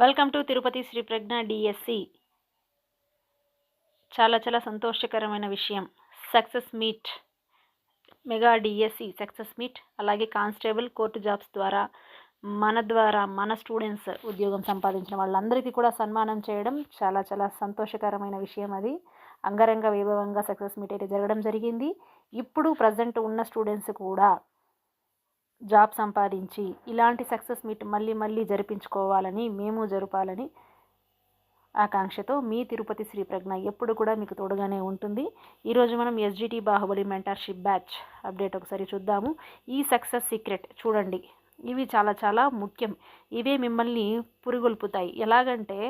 Welcome to Tirupati Shri Prajna DSC. చాలా సంతోషకరమైన విషయం. Success meet, mega DSC success meet, అలాగే కానిస్టేబుల్ కోర్టు జాబ్స్ ద్వారా మన స్టూడెంట్స్ ఉద్యోగం సంపాదించిన వాళ్ళందరికీ కూడా సన్మానం చేయడం చాలా సంతోషకరమైన విషయం. అది అంగరంగ వైభవంగా సక్సెస్ మీట్ అయితే జరగడం జరిగింది. ఇప్పుడు ప్రజెంట్ ఉన్న స్టూడెంట్స్ కూడా జాబ్ సంపాదించి ఇలాంటి సక్సెస్ మీట్ మళ్ళీ జరిపించుకోవాలని, మేము జరపాలని ఆకాంక్షతో మీ తిరుపతి శ్రీ ప్రజ్ఞ ఎప్పుడు కూడా మీకు తోడుగానే ఉంటుంది. ఈరోజు మనం SGT Baahubali mentorship batch update ఒకసారి చూద్దాము. ఈ సక్సెస్ సీక్రెట్ చూడండి. ఇవి చాలా ముఖ్యం. ఇవే మిమ్మల్ని పురిగొల్పుతాయి. ఎలాగంటే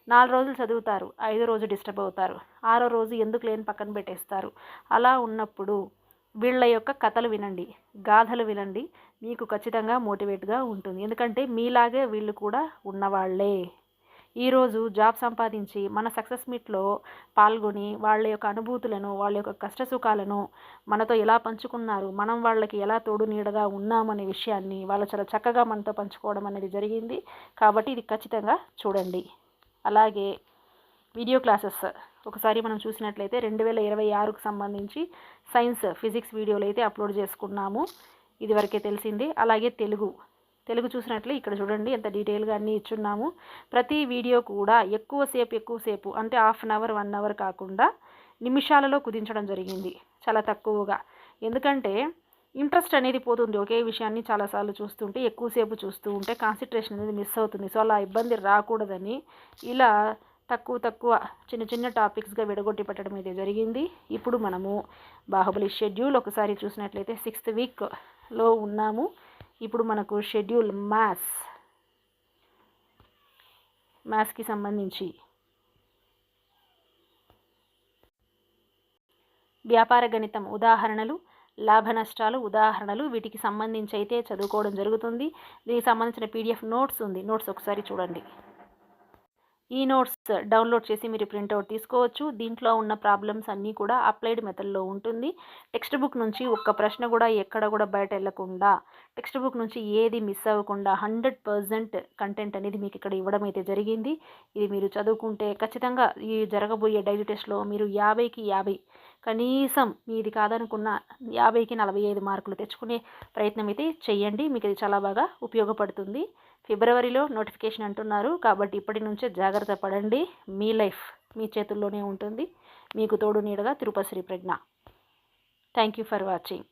4 రోజులు చదువుతారు, 5 రోజు డిస్టర్బ్ అవుతారు, 6 రోజు ఎందుకు లేని పక్కన పెట్టేస్తారు. అలా ఉన్నప్పుడు వీళ్ళ యొక్క కథలు వినండి, గాథలు వినండి. మీకు ఖచ్చితంగా మోటివేట్గా ఉంటుంది. ఎందుకంటే మీలాగే వీళ్ళు కూడా ఉన్నవాళ్లే. ఈరోజు జాబ్ సంపాదించి మన సక్సెస్ మీట్లో పాల్గొని వాళ్ళ యొక్క అనుభూతులను, వాళ్ళ యొక్క కష్టసుఖాలను మనతో ఎలా పంచుకున్నారు, మనం వాళ్ళకి ఎలా తోడు నీడగా ఉన్నామనే విషయాన్ని వాళ్ళు చాలా చక్కగా మనతో పంచుకోవడం అనేది జరిగింది. కాబట్టి ఇది ఖచ్చితంగా చూడండి. అలాగే వీడియో క్లాసెస్ ఒకసారి మనం చూసినట్లయితే 2026కు సంబంధించి సైన్స్, ఫిజిక్స్ వీడియోలు అయితే అప్లోడ్ చేసుకున్నాము. ఇదివరకే తెలిసిందే. అలాగే తెలుగు చూసినట్లే ఇక్కడ చూడండి ఎంత డీటెయిల్గా అన్నీ ఇచ్చున్నాము. ప్రతి వీడియో కూడా ఎక్కువసేపు అంటే హాఫ్ అన్ అవర్ 1 అవర్ కాకుండా నిమిషాలలో కుదించడం జరిగింది, చాలా తక్కువగా. ఎందుకంటే ఇంట్రెస్ట్ అనేది పోతుంది. ఒకే విషయాన్ని చాలాసార్లు చూస్తుంటే, ఎక్కువసేపు చూస్తూ ఉంటే కాన్సన్ట్రేషన్ అనేది మిస్ అవుతుంది. సో అలా ఇబ్బంది రాకూడదని ఇలా తక్కువ చిన్న టాపిక్స్గా విడగొట్టి పెట్టడం అయితే జరిగింది. ఇప్పుడు మనము బాహుబలి షెడ్యూల్ ఒకసారి చూసినట్లయితే 6th వీక్లో ఉన్నాము. ఇప్పుడు మనకు షెడ్యూల్ మ్యాథ్స్కి సంబంధించి వ్యాపార గణితం ఉదాహరణలు, లాభ నష్టాలు ఉదాహరణలు, వీటికి సంబంధించి అయితే చదువుకోవడం జరుగుతుంది. దీనికి సంబంధించిన పీడిఎఫ్ నోట్స్ ఉంది. నోట్స్ ఒకసారి చూడండి. ఈ నోట్స్ డౌన్లోడ్ చేసి మీరు ప్రింట్అవుట్ తీసుకోవచ్చు. దీంట్లో ఉన్న ప్రాబ్లమ్స్ అన్నీ కూడా అప్లైడ్ మెథడ్లో ఉంటుంది. టెక్స్ట్ బుక్ నుంచి ఒక్క ప్రశ్న కూడా ఎక్కడ కూడా బయట వెళ్ళకుండా, టెక్స్ట్ బుక్ నుంచి ఏది మిస్ అవ్వకుండా 100% కంటెంట్ అనేది మీకు ఇక్కడ ఇవ్వడం అయితే జరిగింది. ఇది మీరు చదువుకుంటే ఖచ్చితంగా ఈ జరగబోయే డైలీ టెస్ట్లో మీరు 50కి 50, కనీసం మీది కాదనుకున్న 50కి 45 మార్కులు తెచ్చుకునే ప్రయత్నం అయితే చేయండి. మీకు ఇది చాలా బాగా ఉపయోగపడుతుంది. ఫిబ్రవరిలో నోటిఫికేషన్ అంటున్నారు. కాబట్టి ఇప్పటి నుంచే జాగ్రత్త పడండి. మీ లైఫ్ మీ చేతుల్లోనే ఉంటుంది. మీకు తోడు నీడగా Tirupati Shri Pragna. Thank you for watching.